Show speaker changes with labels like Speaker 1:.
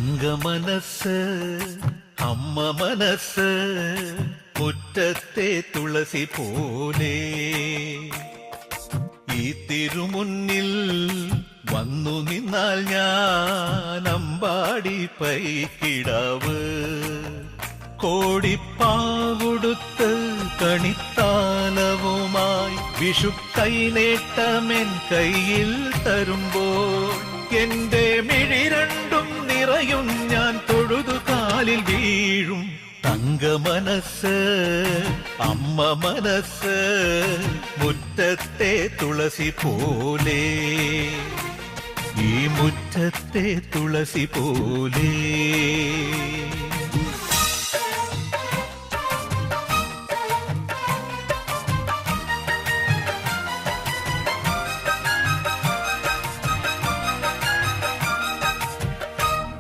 Speaker 1: തങ്ക മനസ്സ് അമ്മ മനസ്സ് മുറ്റത്തെ തുളസി പോലെ ഈ തിരുമുന്നിൽ വന്നു നിന്നാൽ ഞാൻ അമ്പാടി പൈക്കിടാവ് കോടിപ്പാവുടുത്ത് കണിത്താലവുമായി വിഷു കൈനേട്ടമെൻ കയ്യിൽ തരുമ്പോൾ എന്റെ മിഴി രണ്ടും നിറയും ഞാൻ തൊഴുതു കാലിൽ വീഴും തങ്ക മനസ്സ് അമ്മ മനസ്സ് മുറ്റത്തെ തുളസി പോലെ ഈ മുറ്റത്തെ തുളസി പോലെ